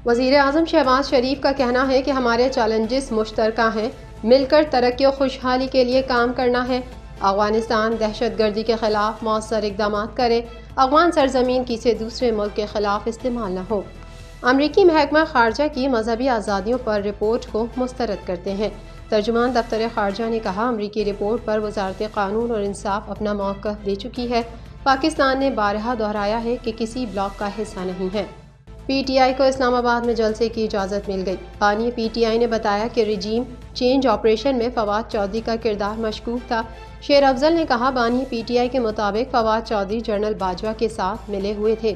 وزیر اعظم شہباز شریف کا کہنا ہے کہ ہمارے چیلنجز مشترکہ ہیں، مل کر ترقی و خوشحالی کے لیے کام کرنا ہے۔ افغانستان دہشت گردی کے خلاف مؤثر اقدامات کرے، افغان سرزمین کسی دوسرے ملک کے خلاف استعمال نہ ہو۔ امریکی محکمہ خارجہ کی مذہبی آزادیوں پر رپورٹ کو مسترد کرتے ہیں۔ ترجمان دفتر خارجہ نے کہا، امریکی رپورٹ پر وزارت قانون اور انصاف اپنا موقف دے چکی ہے۔ پاکستان نے بارہا دہرایا ہے کہ کسی بلاک کا حصہ نہیں ہے۔ پی ٹی آئی کو اسلام آباد میں جلسے کی اجازت مل گئی۔ بانی پی ٹی آئی نے بتایا کہ رجیم چینج آپریشن میں فواد چودھری کا کردار مشکوک تھا۔ شیر افضل نے کہا، بانی پی ٹی آئی کے مطابق فواد چودھری جنرل باجوہ کے ساتھ ملے ہوئے تھے۔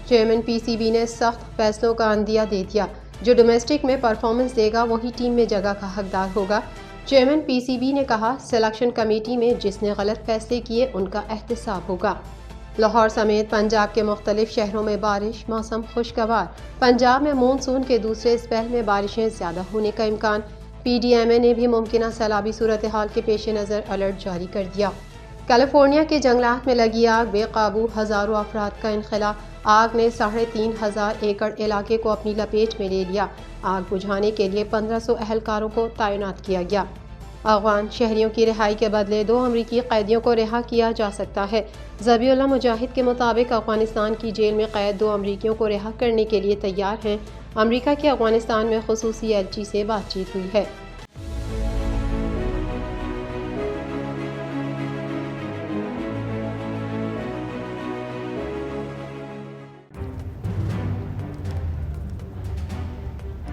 چیئرمین پی سی بی نے سخت فیصلوں کا عندیہ دے دیا۔ جو ڈومیسٹک میں پرفارمنس دے گا وہی ٹیم میں جگہ کا حقدار ہوگا۔ چیئرمین پی سی بی نے کہا، سلیکشن کمیٹی میں جس نے غلط فیصلے کیے ان کا احتساب ہوگا۔ لاہور سمیت پنجاب کے مختلف شہروں میں بارش، موسم خوشگوار۔ پنجاب میں مونسون کے دوسرے سپیل میں بارشیں زیادہ ہونے کا امکان۔ پی ڈی ایم اے نے بھی ممکنہ سیلابی صورتحال کے پیش نظر الرٹ جاری کر دیا۔ کیلیفورنیا کے جنگلات میں لگی آگ، بے قابو ہزاروں افراد کا انخلا۔ آگ نے 3,500 ایکڑ علاقے کو اپنی لپیٹ میں لے لیا۔ آگ بجھانے کے لیے 1500 اہلکاروں کو تعینات کیا گیا۔ افغان شہریوں کی رہائی کے بدلے 2 امریکی قیدیوں کو رہا کیا جا سکتا ہے۔ ذبیح اللہ مجاہد کے مطابق افغانستان کی جیل میں قید 2 امریکیوں کو رہا کرنے کے لیے تیار ہیں۔ امریکہ کی افغانستان میں خصوصی ایلچی سے بات چیت ہوئی ہے۔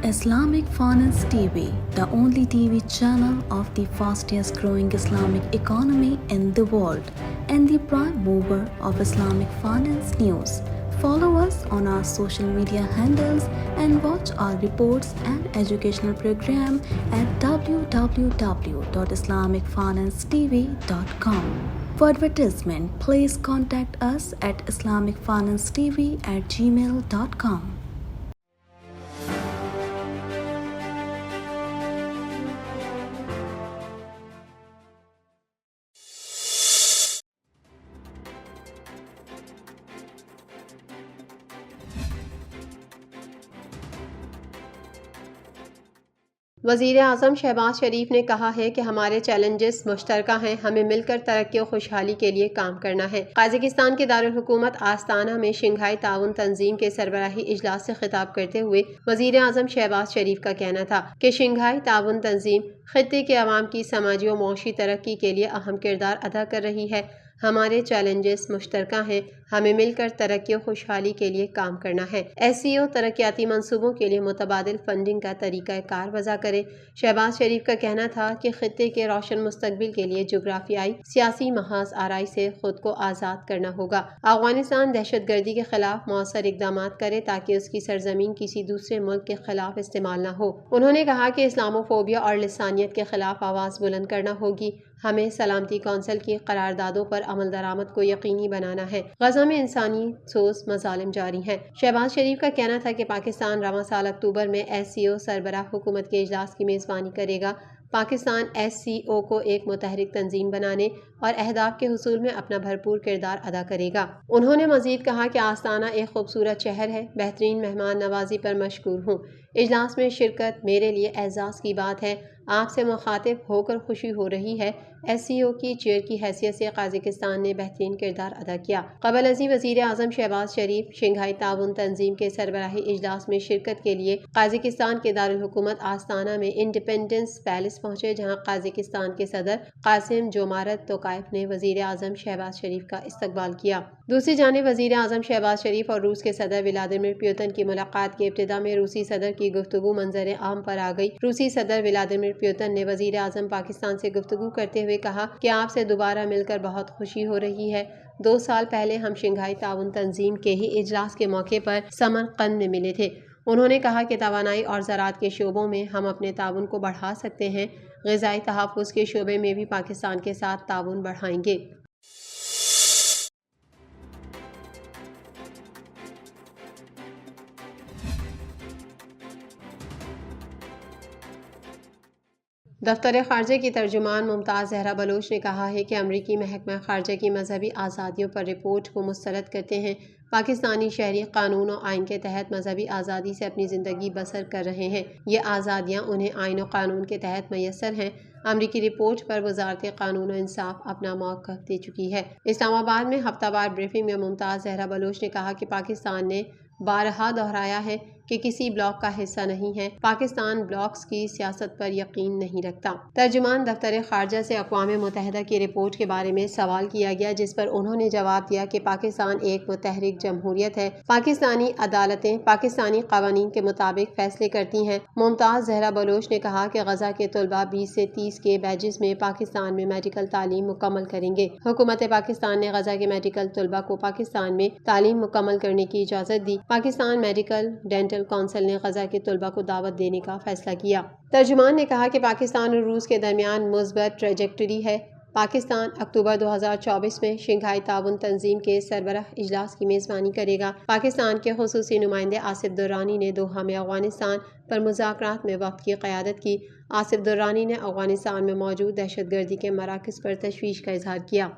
Islamic Finance TV, the only TV channel of the fastest growing Islamic economy in the world and the prime mover of Islamic finance news. Follow us on our social media handles and watch our reports and educational program at www.islamicfinancetv.com. For advertisement, please contact us at islamicfinancetv@gmail.com. وزیر اعظم شہباز شریف نے کہا ہے کہ ہمارے challenges مشترکہ ہیں، ہمیں مل کر ترقی و خوشحالی کے لیے کام کرنا ہے۔ قازقستان کے دارالحکومت آستانہ میں شنگھائی تعاون تنظیم کے سربراہی اجلاس سے خطاب کرتے ہوئے وزیر اعظم شہباز شریف کا کہنا تھا کہ شنگھائی تعاون تنظیم خطے کے عوام کی سماجی و معاشی ترقی کے لیے اہم کردار ادا کر رہی ہے۔ ہمارے چیلنجز مشترکہ ہیں، ہمیں مل کر ترقی و خوشحالی کے لیے کام کرنا ہے۔ ایس سی او ترقیاتی منصوبوں کے لیے متبادل فنڈنگ کا طریقہ کار وضع کرے۔ شہباز شریف کا کہنا تھا کہ خطے کے روشن مستقبل کے لیے جغرافیائی سیاسی محاذ آرائی سے خود کو آزاد کرنا ہوگا۔ افغانستان دہشت گردی کے خلاف مؤثر اقدامات کرے تاکہ اس کی سرزمین کسی دوسرے ملک کے خلاف استعمال نہ ہو۔ انہوں نے کہا کہ اسلاموفوبیا اور لسانیت کے خلاف آواز بلند کرنا ہوگی۔ ہمیں سلامتی کونسل کی قراردادوں پر عمل درآمد کو یقینی بنانا ہے۔ غزہ میں انسانی سوز مظالم جاری ہیں۔ شہباز شریف کا کہنا تھا کہ پاکستان رواں سال اکتوبر میں ایس سی او سربراہ حکومت کے اجلاس کی میزبانی کرے گا۔ پاکستان ایس سی او کو ایک متحرک تنظیم بنانے اور اہداف کے حصول میں اپنا بھرپور کردار ادا کرے گا۔ انہوں نے مزید کہا کہ آستانہ ایک خوبصورت شہر ہے، بہترین مہمان نوازی پر مشکور ہوں۔ اجلاس میں شرکت میرے لیے اعزاز کی بات ہے۔ آپ سے مخاطب ہو کر خوشی ہو رہی ہے۔ ایس سی او کی چیئر کی حیثیت سے قازقستان نے بہترین کردار ادا کیا۔ قبل ازیں وزیر اعظم شہباز شریف شنگھائی تعاون تنظیم کے سربراہی اجلاس میں شرکت کے لیے قازقستان کے دارالحکومت آستانہ میں انڈیپینڈنس پیلس پہنچے، جہاں قازقستان کے صدر قاسم جومارت توقائف نے وزیر اعظم شہباز شریف کا استقبال کیا۔ دوسری جانب وزیر اعظم شہباز شریف اور روس کے صدر ولادیمیر پیوٹن کی ملاقات کی ابتدا میں روسی صدر کی گفتگو منظر عام پر آ گئی۔ روسی صدر ولادیمیر پیوٹن نے وزیر اعظم پاکستان سے گفتگو کرتے ہوئے کہا کہ آپ سے دوبارہ مل کر بہت خوشی ہو رہی ہے۔ 2 سال پہلے ہم شنگھائی تعاون تنظیم کے ہی اجلاس کے موقع پر سمرقند میں ملے تھے۔ انہوں نے کہا کہ توانائی اور زراعت کے شعبوں میں ہم اپنے تعاون کو بڑھا سکتے ہیں۔ غذائی تحفظ کے شعبے میں بھی پاکستان کے ساتھ تعاون بڑھائیں گے۔ دفتر خارجہ کی ترجمان ممتاز زہرا بلوچ نے کہا ہے کہ امریکی محکمہ خارجہ کی مذہبی آزادیوں پر رپورٹ کو مسترد کرتے ہیں پاکستانی شہری قانون و آئین کے تحت مذہبی آزادی سے اپنی زندگی بسر کر رہے ہیں، یہ آزادیاں انہیں آئین و قانون کے تحت میسر ہیں۔ امریکی رپورٹ پر وزارت قانون و انصاف اپنا موقف دے چکی ہے۔ اسلام آباد میں ہفتہ وار بریفنگ میں ممتاز زہرا بلوچ نے کہا کہ پاکستان نے بارہا دہرایا ہے کہ کسی بلاک کا حصہ نہیں ہے، پاکستان بلاکس کی سیاست پر یقین نہیں رکھتا۔ ترجمان دفتر خارجہ سے اقوام متحدہ کی رپورٹ کے بارے میں سوال کیا گیا، جس پر انہوں نے جواب دیا کہ پاکستان ایک متحرک جمہوریت ہے، پاکستانی عدالتیں پاکستانی قوانین کے مطابق فیصلے کرتی ہیں۔ ممتاز زہرا بلوچ نے کہا کہ غزہ کے طلبہ 20 سے 30 کے بیچز میں پاکستان میں میڈیکل تعلیم مکمل کریں گے۔ حکومت پاکستان نے غزہ کے میڈیکل طلبہ کو پاکستان میں تعلیم مکمل کرنے کی اجازت دی۔ پاکستان میڈیکل ڈینٹل کونسل نے غزہ کے طلبہ کو دعوت دینے کا فیصلہ کیا۔ ترجمان نے کہا کہ پاکستان اور روس کے درمیان مثبت ٹریجیکٹری ہے۔ پاکستان اکتوبر 2024 میں شنگھائی تعاون تنظیم کے سربراہ اجلاس کی میزبانی کرے گا۔ پاکستان کے خصوصی نمائندے آصف درانی نے دوحہ میں افغانستان پر مذاکرات میں وفد کی قیادت کی۔ آصف درانی نے افغانستان میں موجود دہشت گردی کے مراکز پر تشویش کا اظہار کیا۔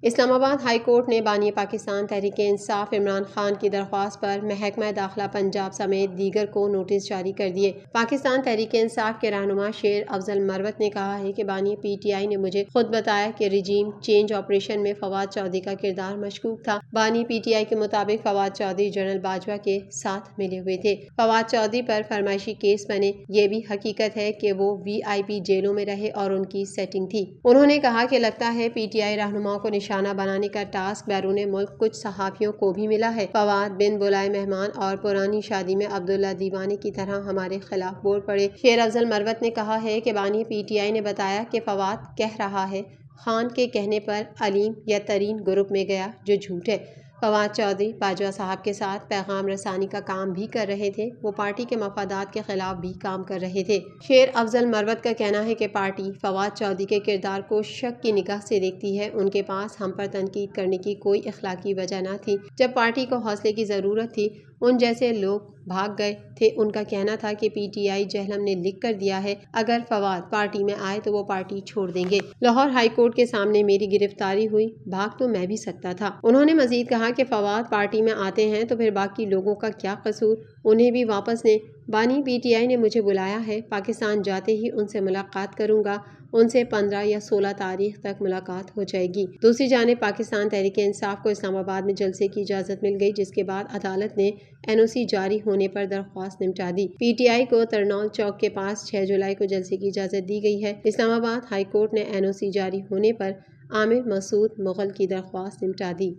اسلام آباد ہائی کورٹ نے بانی پاکستان تحریک انصاف عمران خان کی درخواست پر محکمہ داخلہ پنجاب سمیت دیگر کو نوٹس جاری کر دیے۔ پاکستان تحریک انصاف کے رہنما شیر افضل مروت نے کہا ہے کہ بانی پی ٹی آئی نے مجھے خود بتایا کہ رجیم چینج آپریشن میں فواد چودھری کا کردار مشکوک تھا۔ بانی پی ٹی آئی کے مطابق فواد چودھری جنرل باجوہ کے ساتھ ملے ہوئے تھے۔ فواد چودھری پر فرمائشی کیس بنے، یہ بھی حقیقت ہے کہ وہ وی آئی پی جیلوں میں رہے اور ان کی سیٹنگ تھی۔ انہوں نے کہا کہ لگتا ہے پی ٹی آئی رہنماؤں کو نشانہ بنانے کا ٹاسک بیرون ملک کچھ صحافیوں کو بھی ملا ہے۔ فواد بن بلائے مہمان اور پرانی شادی میں عبداللہ دیوانے کی طرح ہمارے خلاف بول پڑے۔ شیر افضل مروت نے کہا ہے کہ بانی پی ٹی آئی نے بتایا کہ فواد کہہ رہا ہے خان کے کہنے پر علیم یا ترین گروپ میں گیا، جو جھوٹ ہے۔ فواد چودھری باجوہ صاحب کے ساتھ پیغام رسانی کا کام بھی کر رہے تھے، وہ پارٹی کے مفادات کے خلاف بھی کام کر رہے تھے۔ شیر افضل مروت کا کہنا ہے کہ پارٹی فواد چودھری کے کردار کو شک کی نگاہ سے دیکھتی ہے۔ ان کے پاس ہم پر تنقید کرنے کی کوئی اخلاقی وجہ نہ تھی۔ جب پارٹی کو حوصلے کی ضرورت تھی، ان جیسے لوگ بھاگ گئے تھے۔ ان کا کہنا تھا کہ پی ٹی آئی جہلم نے لکھ کر دیا ہے، اگر فواد پارٹی میں آئے تو وہ پارٹی چھوڑ دیں گے۔ لاہور ہائی کورٹ کے سامنے میری گرفتاری ہوئی، بھاگ تو میں بھی سکتا تھا۔ انہوں نے مزید کہا کہ فواد پارٹی میں آتے ہیں تو پھر باقی لوگوں کا کیا قصور، انہیں بھی واپس لیں۔ بانی پی ٹی آئی نے مجھے بلایا ہے، پاکستان جاتے ہی ان سے ملاقات کروں گا، ان سے 15 یا 16 تاریخ تک ملاقات ہو جائے گی۔ دوسری جانب پاکستان تحریک انصاف کو اسلام آباد میں جلسے کی اجازت مل گئی، جس کے بعد عدالت نے این او سی جاری ہونے پر درخواست نمٹا دی۔ پی ٹی آئی کو ترنول چوک کے پاس 6 جولائی کو جلسے کی اجازت دی گئی ہے۔ اسلام آباد ہائی کورٹ نے این او سی جاری ہونے پر عامر مسعود مغل کی درخواست نمٹا دی۔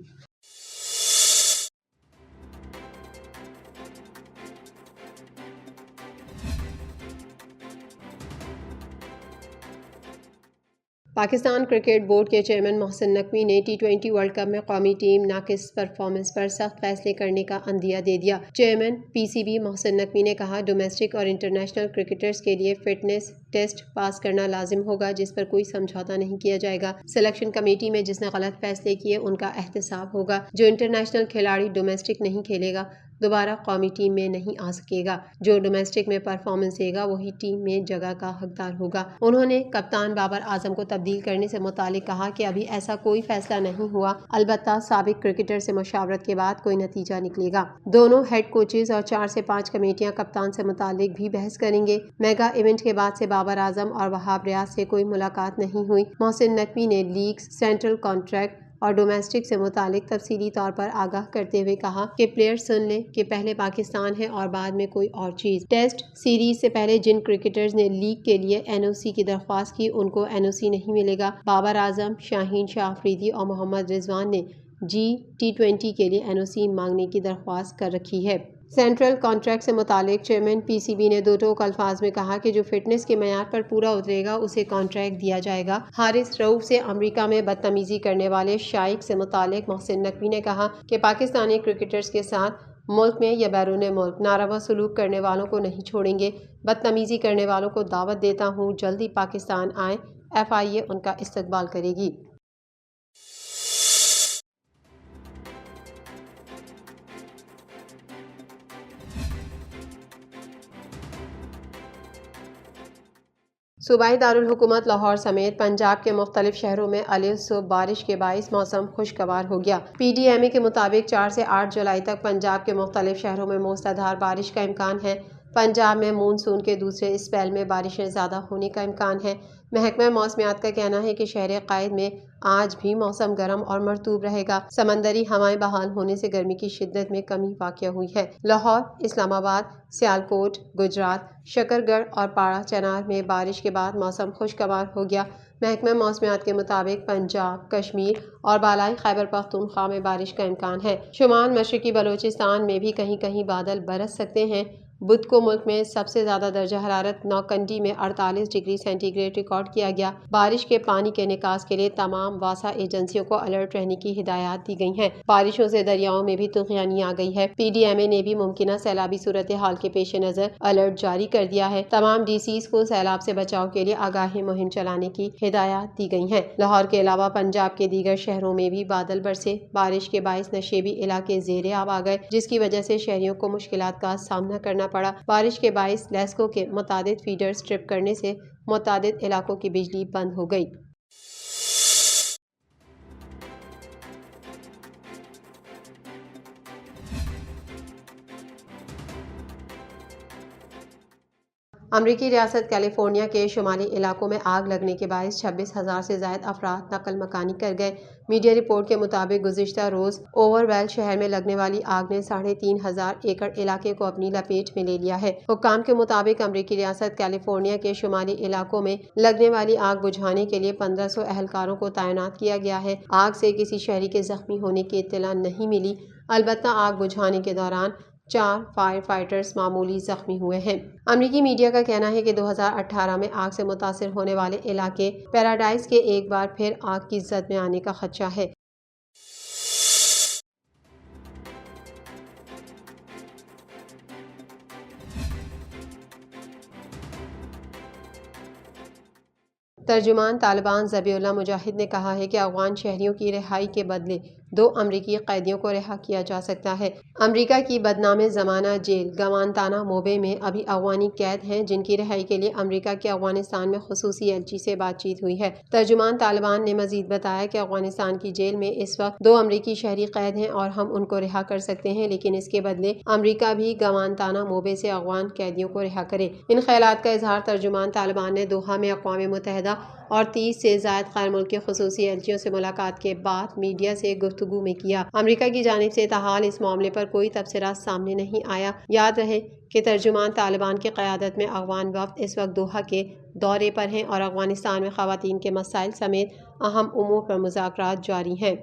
پاکستان کرکٹ بورڈ کے چیئرمین محسن نقوی نے ٹی20 ورلڈ کپ میں قومی ٹیم ناقص پرفارمنس پر سخت فیصلے کرنے کا عندیہ دے دیا۔ Chairman P C B Mohsin Naqvi نے کہا، ڈومیسٹک اور انٹرنیشنل کرکٹرز کے لیے فٹنس ٹیسٹ پاس کرنا لازم ہوگا، جس پر کوئی سمجھوتہ نہیں کیا جائے گا۔ سلیکشن کمیٹی میں جس نے غلط فیصلے کیے ان کا احتساب ہوگا۔ جو انٹرنیشنل کھلاڑی ڈومیسٹک نہیں کھیلے گا دوبارہ قومی ٹیم میں نہیں آ سکے گا۔ جو ڈومیسٹک میں پرفارمنس دے گا وہی ٹیم میں جگہ کا حقدار ہوگا۔ انہوں نے کپتان بابر اعظم کو تبدیل کرنے سے متعلق کہا کہ ابھی ایسا کوئی فیصلہ نہیں ہوا، البتہ سابق کرکٹر سے مشاورت کے بعد کوئی نتیجہ نکلے گا۔ دونوں ہیڈ کوچز اور 4 سے 5 کمیٹیاں کپتان سے متعلق بھی بحث کریں گے۔ میگا ایونٹ کے بعد سے بابر اعظم اور وہاب ریاض سے کوئی ملاقات نہیں ہوئی۔ محسن نقوی نے لیگز، سینٹرل کانٹریکٹ اور ڈومیسٹک سے متعلق تفصیلی طور پر آگاہ کرتے ہوئے کہا کہ پلیئر سن لیں کہ پہلے پاکستان ہے اور بعد میں کوئی اور چیز۔ ٹیسٹ سیریز سے پہلے جن کرکٹرز نے لیگ کے لیے این او سی کی درخواست کی ان کو این او سی نہیں ملے گا۔ بابر اعظم، شاہین شاہ آفریدی اور محمد رضوان نے G20 کے لیے این او سی مانگنے کی درخواست کر رکھی ہے۔ سینٹرل کانٹریکٹ سے متعلق چیئرمین پی سی بی نے دو ٹوک الفاظ میں کہا کہ جو فٹنس کے معیار پر پورا اترے گا اسے کانٹریکٹ دیا جائے گا۔ حارث رؤف سے امریکہ میں بدتمیزی کرنے والے شائق سے متعلق محسن نقوی نے کہا کہ پاکستانی کرکٹرز کے ساتھ ملک میں یا بیرون ملک ناروا سلوک کرنے والوں کو نہیں چھوڑیں گے۔ بدتمیزی کرنے والوں کو دعوت دیتا ہوں جلدی پاکستان آئیں، FIA ان کا استقبال کرے گی۔ صوبائی دارالحکومت لاہور سمیت پنجاب کے مختلف شہروں میں علیہ صبح بارش کے باعث موسم خوشگوار ہو گیا۔ پی ڈی ایم اے کے مطابق 4 سے 8 جولائی تک پنجاب کے مختلف شہروں میں موسلادھار بارش کا امکان ہے۔ پنجاب میں مونسون کے دوسرے اسپیل میں بارشیں زیادہ ہونے کا امکان ہے۔ محکمہ موسمیات کا کہنا ہے کہ شہر قائد میں آج بھی موسم گرم اور مرطوب رہے گا۔ سمندری ہوائیں بحال ہونے سے گرمی کی شدت میں کمی واقع ہوئی ہے۔ لاہور، اسلام آباد، سیالکوٹ، گجرات، شکرگڑھ اور پاڑہ چنار میں بارش کے بعد موسم خوشگوار ہو گیا۔ محکمہ موسمیات کے مطابق پنجاب، کشمیر اور بالائی خیبر پختونخوا میں بارش کا امکان ہے۔ شمال مشرقی بلوچستان میں بھی کہیں کہیں بادل برس سکتے ہیں۔ بدھ کو ملک میں سب سے زیادہ درجہ حرارت نوکنڈی میں 48 ڈگری سینٹی گریڈ ریکارڈ کیا گیا۔ بارش کے پانی کے نکاس کے لیے تمام واسع ایجنسیوں کو الرٹ رہنے کی ہدایات دی گئی ہیں۔ بارشوں سے دریاؤں میں بھی طوفانی آ گئی ہے۔ پی ڈی ایم اے نے بھی ممکنہ سیلابی صورتحال کے پیش نظر الرٹ جاری کر دیا ہے۔ تمام ڈی سیز کو سیلاب سے بچاؤ کے لیے آگاہی مہم چلانے کی ہدایات دی گئی ہیں۔ لاہور کے علاوہ پنجاب کے دیگر شہروں میں بھی بادل برسے۔ بارش کے باعث نشیبی علاقے زیر آب آ گئے، جس کی وجہ سے شہریوں کو مشکلات کا سامنا کرنا پڑا۔ بارش کے باعث لیسکو کے متعدد فیڈرز ٹرپ کرنے سے متعدد علاقوں کی بجلی بند ہو گئی۔ امریکی ریاست کیلیفورنیا کے شمالی علاقوں میں آگ لگنے کے باعث 26,000 سے زائد افراد نقل مکانی کر گئے۔ میڈیا رپورٹ کے مطابق گزشتہ روز اوورول شہر میں لگنے والی آگ نے 3,500 ایکڑ علاقے کو اپنی لپیٹ میں لے لیا ہے۔ حکام کے مطابق امریکی ریاست کیلیفورنیا کے شمالی علاقوں میں لگنے والی آگ بجھانے کے لیے 1500 اہلکاروں کو تعینات کیا گیا ہے۔ آگ سے کسی شہری کے زخمی ہونے کی اطلاع نہیں ملی، البتہ آگ بجھانے کے دوران 4 فائر فائٹرز معمولی زخمی ہوئے ہیں۔ امریکی میڈیا کا کہنا ہے کہ 2018 میں آگ سے متاثر ہونے والے علاقے پیراڈائز کے ایک بار پھر آگ کی زد میں آنے کا خدشہ ہے۔ ترجمان طالبان ذبیح اللہ مجاہد نے کہا ہے کہ افغان شہریوں کی رہائی کے بدلے 2 امریکی قیدیوں کو رہا کیا جا سکتا ہے۔ امریکہ کی بدنام زمانہ جیل گوانتانامو بے میں ابھی افغانی قید ہیں، جن کی رہائی کے لیے امریکہ کے افغانستان میں خصوصی ایلچی سے بات چیت ہوئی ہے۔ ترجمان طالبان نے مزید بتایا کہ افغانستان کی جیل میں اس وقت 2 امریکی شہری قید ہیں اور ہم ان کو رہا کر سکتے ہیں، لیکن اس کے بدلے امریکہ بھی گوانتانامو بے سے افغان قیدیوں کو رہا کرے۔ ان خیالات کا اظہار ترجمان طالبان نے دوحہ میں اقوام متحدہ اور 30 سے زائد غیر ملکی خصوصی ایلچیوں سے ملاقات کے بعد میڈیا سے گفتگو میں کیا۔ امریکہ کی جانب سے تاحال اس معاملے پر کوئی تبصرہ سامنے نہیں آیا۔ یاد رہے کہ ترجمان طالبان کی قیادت میں افغان وفد اس وقت دوحہ کے دورے پر ہیں اور افغانستان میں خواتین کے مسائل سمیت اہم امور پر مذاکرات جاری ہیں۔